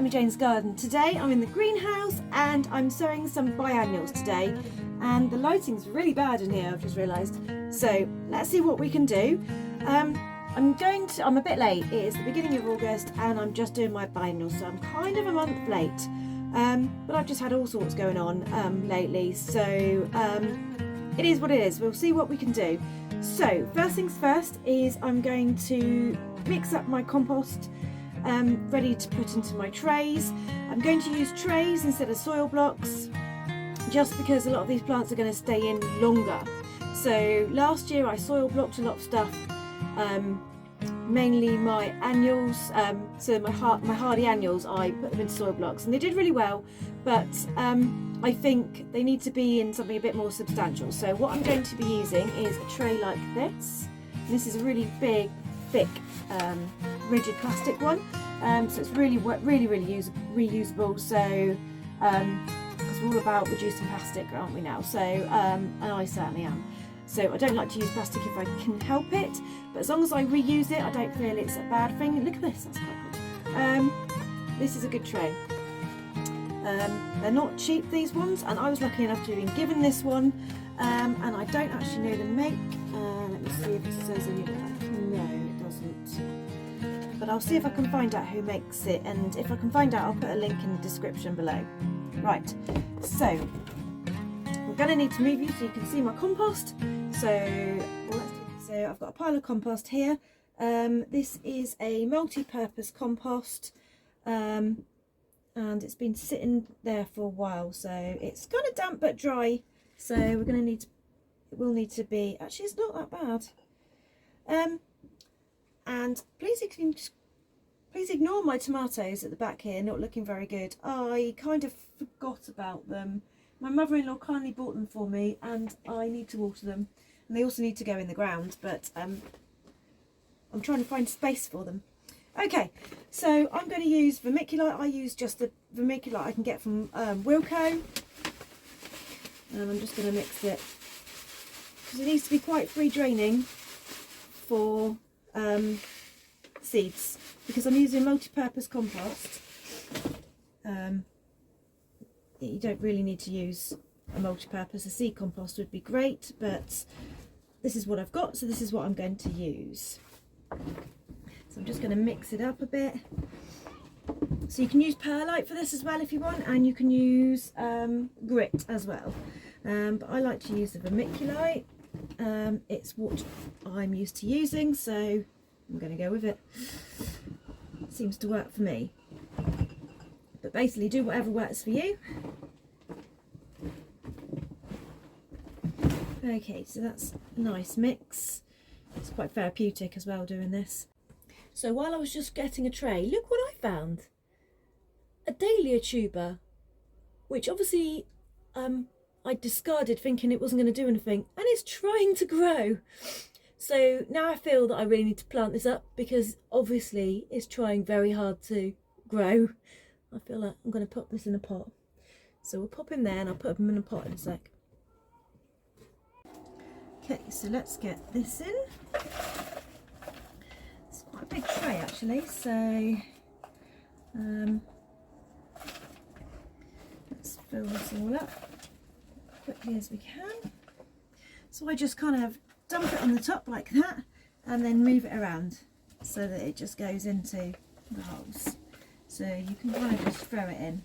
Sammy Jane's garden. Today I'm in the greenhouse and I'm sowing some biennials today, and the lighting's really bad in here, I've just realised. So let's see what we can do. I'm a bit late. It is the beginning of August and I'm just doing my biennials, so I'm kind of a month late. But I've just had all sorts going on lately, so it is what it is. We'll see what we can do. So first things first is I'm going to mix up my compost ready to put into my trays. I'm going to use trays instead of soil blocks, just because a lot of these plants are going to stay in longer. So last year I soil blocked a lot of stuff, mainly my annuals, so my hardy annuals, I put them into soil blocks and they did really well, but I think they need to be in something a bit more substantial. So what I'm going to be using is a tray like this. This is a really big, thick, rigid plastic one, so it's really reusable. So because we're all about reducing plastic, aren't we now? So and I certainly am. So I don't like to use plastic if I can help it, but as long as I reuse it, I don't feel it's a bad thing. Look at this, that's quite cool. This is a good tray. They're not cheap, these ones, and I was lucky enough to have been given this one, and I don't actually know the make. Let me see if it says anywhere. No, it doesn't. But I'll see if I can find out who makes it, and if I can find out, I'll put a link in the description below. Right, so I'm going to need to move you so you can see my compost. So I've got a pile of compost here. This is a multi-purpose compost, and it's been sitting there for a while, so it's kind of damp but dry. So we're going to need to, it will need to be, actually it's not that bad. And please ignore my tomatoes at the back here, not looking very good. I kind of forgot about them. My mother-in-law kindly bought them for me and I need to water them, and they also need to go in the ground, but I'm trying to find space for them. Okay, so I'm going to use vermiculite. I use just the vermiculite I can get from Wilco, and I'm just going to mix it because it needs to be quite free draining for seeds, because I'm using multi-purpose compost. You don't really need to use a multi-purpose. A seed compost would be great, but this is what I've got, so this is what I'm going to use. So I'm just going to mix it up a bit. So you can use perlite for this as well if you want, and you can use grit as well. But I like to use the vermiculite. It's what I'm used to using, so I'm going to go with it. Seems to work for me. But basically do whatever works for you. Okay, so that's a nice mix. It's quite therapeutic as well doing this. So while I was just getting a tray, look what I found. A dahlia tuber, which obviously I discarded thinking it wasn't going to do anything, and it's trying to grow. So now I feel that I really need to plant this up, because obviously it's trying very hard to grow. I feel like I'm going to pop this in a pot. So we'll pop him there and I'll put him in a pot in a sec. Okay, so let's get this in. It's quite a big tray actually, so let's fill this all up quickly as we can. So I just kind of dump it on the top like that and then move it around so that it just goes into the holes. So you can kind of just throw it in.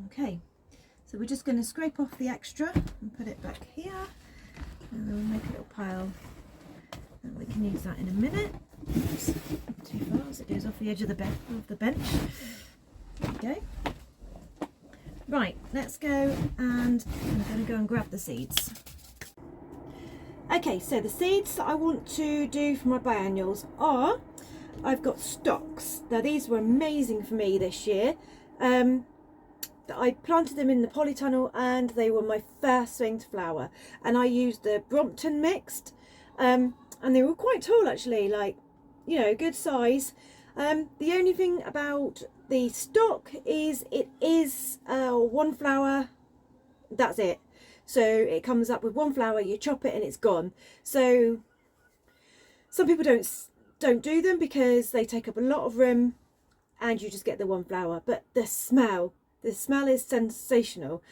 Okay, so we're just going to scrape off the extra and put it back here, and then we'll make a little pile, and we can use that in a minute. Oops, not too far as it goes off the edge of the bench. There we go. Right, let's go, and I'm going to go and grab the seeds. Okay, so the seeds that I want to do for my biennials are, I've got stocks. Now these were amazing for me this year. I planted them in the polytunnel and they were my first thing to flower, and I used the Brompton mixed, and they were quite tall actually, like, you know, good size. The only thing about the stock is it is one flower, that's it. So it comes up with one flower, you chop it and it's gone. So some people don't do them because they take up a lot of room and you just get the one flower. But the smell is sensational.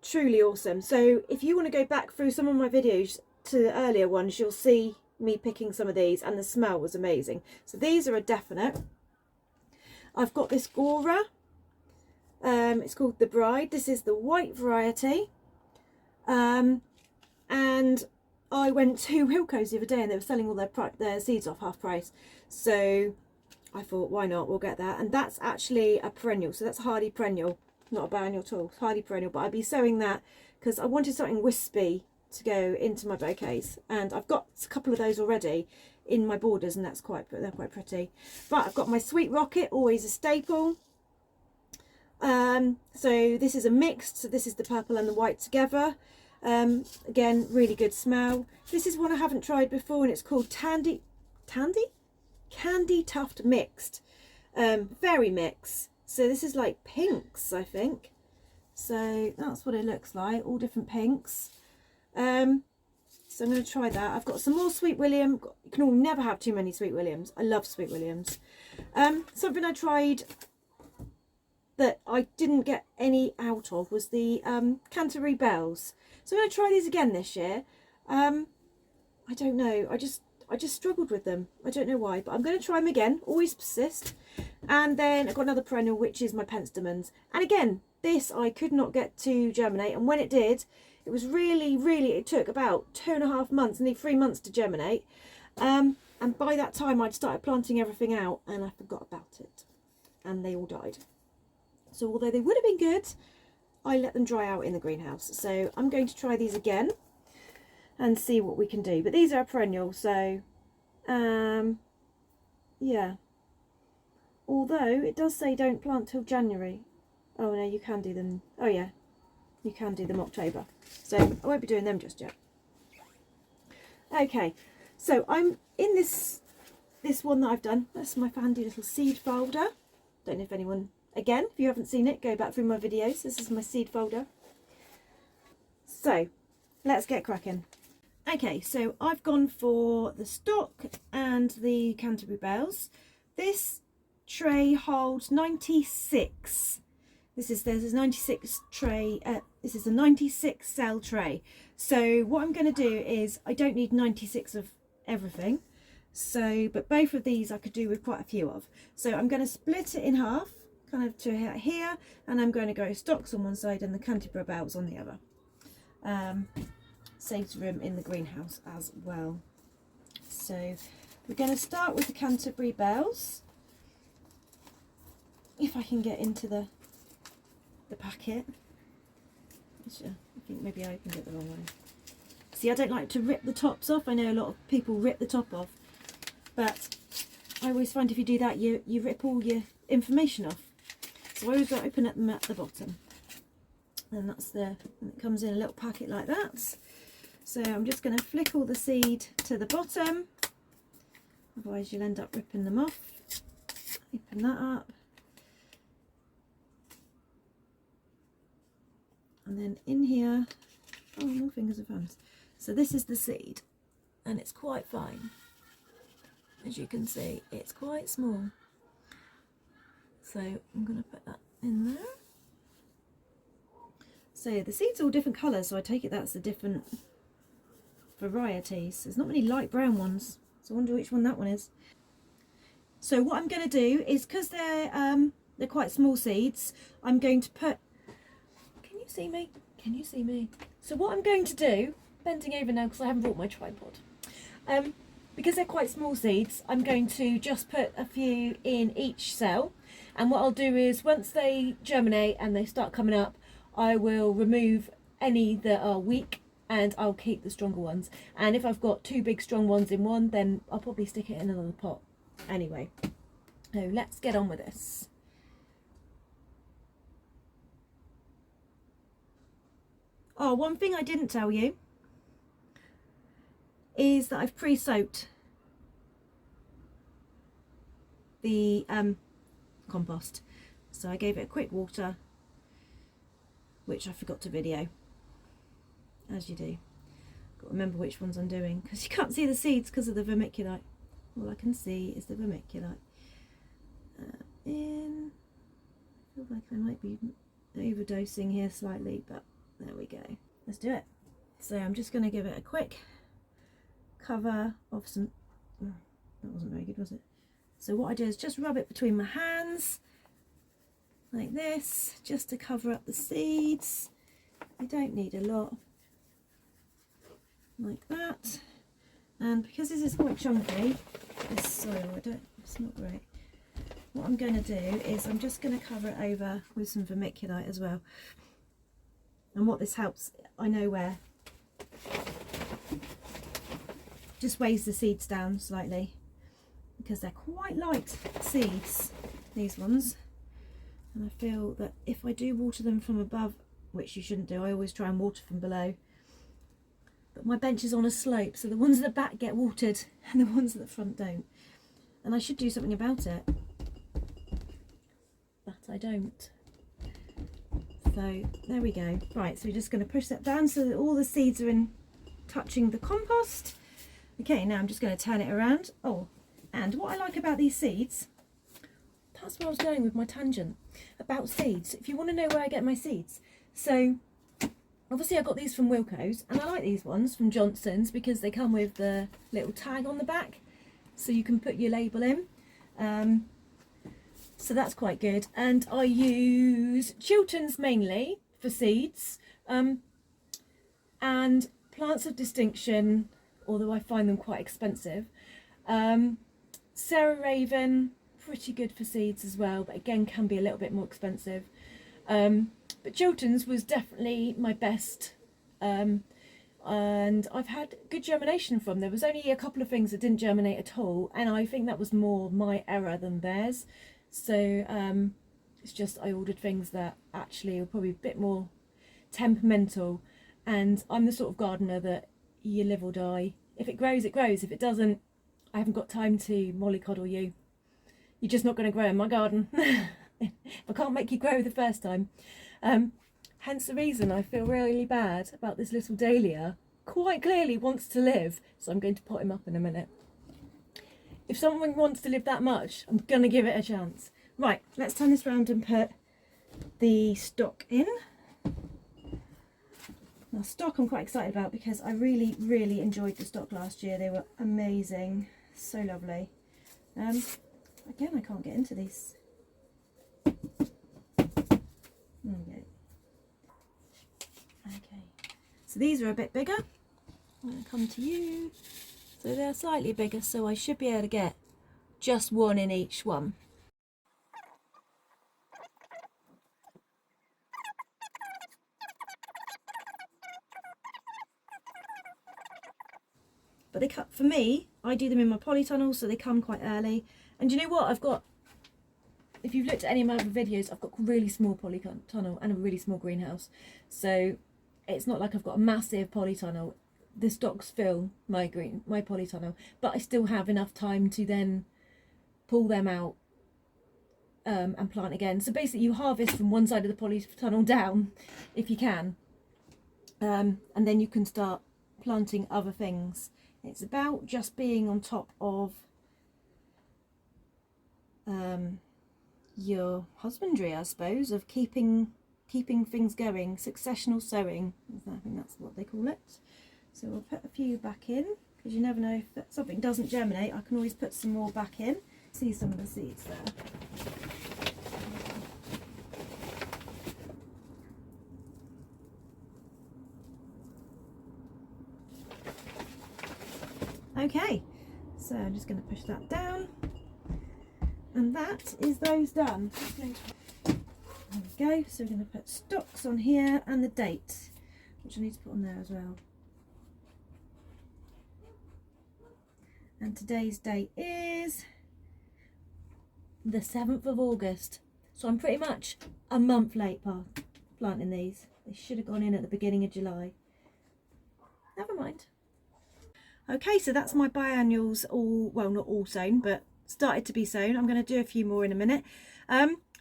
Truly awesome. So if you want to go back through some of my videos to the earlier ones, you'll see me picking some of these, and the smell was amazing. So these are a definite. I've got this Gora. It's called the Bride. This is the white variety. And I went to Wilco's the other day and they were selling all their seeds off half price. So I thought, why not? We'll get that. And that's actually a perennial. So that's a hardy perennial, not a biennial at all. Hardy perennial. But I'd be sowing that because I wanted something wispy to go into my bouquets. And I've got a couple of those already in my borders, and they're quite pretty. But I've got my Sweet Rocket, always a staple. So this is a mixed, so this is the purple and the white together. Again, really good smell. This is one I haven't tried before, and it's called Candy Tuft Mixed. Very mixed. So this is like pinks, I think. So that's what it looks like, all different pinks. So I'm going to try that. I've got some more Sweet William. You can all never have too many Sweet Williams. I love Sweet Williams. Something I tried that I didn't get any out of was the Canterbury Bells. So I'm going to try these again this year. I don't know. I just struggled with them. I don't know why, but I'm going to try them again. Always persist. And then I've got another perennial, which is my Penstemons. And again, this I could not get to germinate. And when it did, it was really, it took about 2.5 months, nearly 3 months to germinate. And by that time, I'd started planting everything out and I forgot about it. And they all died. So although they would have been good, I let them dry out in the greenhouse. So I'm going to try these again and see what we can do. But these are a perennial, so yeah. Although it does say don't plant till January. Oh no, you can do them. Oh yeah, you can do them October. So I won't be doing them just yet. Okay, so I'm in this one that I've done. That's my handy little seed folder. Don't know if anyone, again, if you haven't seen it, go back through my videos. This is my seed folder. So let's get cracking. Okay, so I've gone for the stock and the Canterbury Bells. This tray holds 96. There's a 96 tray. This is a 96 cell tray. So what I'm going to do is, I don't need 96 of everything. So, but both of these I could do with quite a few of. So I'm going to split it in half, kind of to here, and I'm going to go stocks on one side and the Canterbury Bells on the other. Saves room in the greenhouse as well. So we're going to start with the Canterbury Bells. If I can get into the packet. I think maybe I opened it the wrong way. See, I don't like to rip the tops off. I know a lot of people rip the top off, but I always find if you do that, you rip all your information off. So I always open them at the bottom, and and it comes in a little packet like that. So I'm just going to flick all the seed to the bottom, otherwise you'll end up ripping them off. Open that up. And then in here, oh, more fingers and thumbs. So this is the seed, and it's quite fine. As you can see, it's quite small. So I'm going to put that in there. So the seed's all different colours, so I take it that's the different varieties. There's not many light brown ones, so I wonder which one that one is. So what I'm going to do is, because they're quite small seeds, I'm going to put, can you see me? Can you see me? So what I'm going to do, bending over now because I haven't brought my tripod, because they're quite small seeds, I'm going to just put a few in each cell, and what I'll do is once they germinate and they start coming up, I will remove any that are weak and I'll keep the stronger ones. And if I've got two big strong ones in one, then I'll probably stick it in another pot. Anyway, so let's get on with this. Oh, one thing I didn't tell you is that I've pre-soaked the compost. So I gave it a quick water, which I forgot to video. as you do. Got to remember which ones I'm doing because you can't see the seeds because of the vermiculite. All I can see is the vermiculite. In. I feel like I might be overdosing here slightly, but there we go. Let's do it. So I'm just going to give it a quick cover of some. Oh, that wasn't very good, was it? So what I do is just rub it between my hands like this, just to cover up the seeds. You don't need a lot, like that. And because this is quite chunky, this soil, it's not great. What I'm going to do is I'm just going to cover it over with some vermiculite as well. And what this helps, I know where, just weighs the seeds down slightly because they're quite light seeds, these ones. And I feel that if I do water them from above, which you shouldn't do, I always try and water from below. But my bench is on a slope, so the ones at the back get watered and the ones at the front don't. And I should do something about it, but I don't. So there we go. Right, so we're just going to push that down so that all the seeds are in touching the compost. Okay, now I'm just going to turn it around. Oh, and what I like about these seeds, that's where I was going with my tangent about seeds. If you want to know where I get my seeds, so obviously I got these from Wilko's, and I like these ones from Johnson's because they come with the little tag on the back, so you can put your label in. So that's quite good. And I use Chilton's mainly for seeds, and Plants of Distinction, although I find them quite expensive. Sarah Raven, pretty good for seeds as well, but again can be a little bit more expensive. But Chilton's was definitely my best, and I've had good germination from. There was only a couple of things that didn't germinate at all, and I think that was more my error than theirs. So it's just I ordered things that actually were probably a bit more temperamental, and I'm the sort of gardener that you live or die. If it grows, it grows. If it doesn't, I haven't got time to mollycoddle you. You're just not going to grow in my garden. I can't make you grow the first time. Hence the reason I feel really bad about this little dahlia. Quite clearly wants to live, so I'm going to pot him up in a minute. If someone wants to live that much, I'm going to give it a chance. Right, let's turn this round and put the stock in. Now stock I'm quite excited about because I really, really enjoyed the stock last year. They were amazing, so lovely. Again, I can't get into these. There we go. Okay, so these are a bit bigger. I'm going to come to you. So they're slightly bigger, so I should be able to get just one in each one. But they cut, for me, I do them in my polytunnel, so they come quite early. And you know what, I've got, if you've looked at any of my other videos, I've got a really small polytunnel and a really small greenhouse. So it's not like I've got a massive polytunnel. The stocks fill my polytunnel, but I still have enough time to then pull them out and plant again. So basically you harvest from one side of the polytunnel down if you can, and then you can start planting other things. It's about just being on top of your husbandry, I suppose, of keeping things going. Successional sowing, I think that's what they call it. So we'll put a few back in, because you never know if something doesn't germinate. I can always put some more back in. See some of the seeds there. Okay, so I'm just going to push that down, and that is those done. There we go. So we're going to put stocks on here and the date, which I need to put on there as well. And today's date is the 7th of August. So I'm pretty much a month late planting these. They should have gone in at the beginning of July. Never mind. Okay, so that's my biennials all, well, not all sown, but started to be sown. I'm going to do a few more in a minute.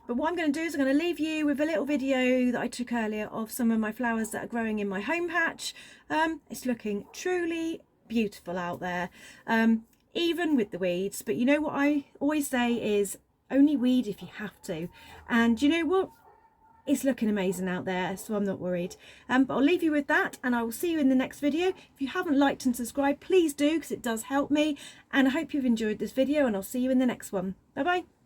But what I'm going to do is I'm going to leave you with a little video that I took earlier of some of my flowers that are growing in my home patch. It's looking truly beautiful out there, even with the weeds. But you know what I always say is only weed if you have to. And you know what? It's looking amazing out there, so I'm not worried. But I'll leave you with that, and I will see you in the next video. If you haven't liked and subscribed, please do, because it does help me. And I hope you've enjoyed this video, and I'll see you in the next one. Bye bye.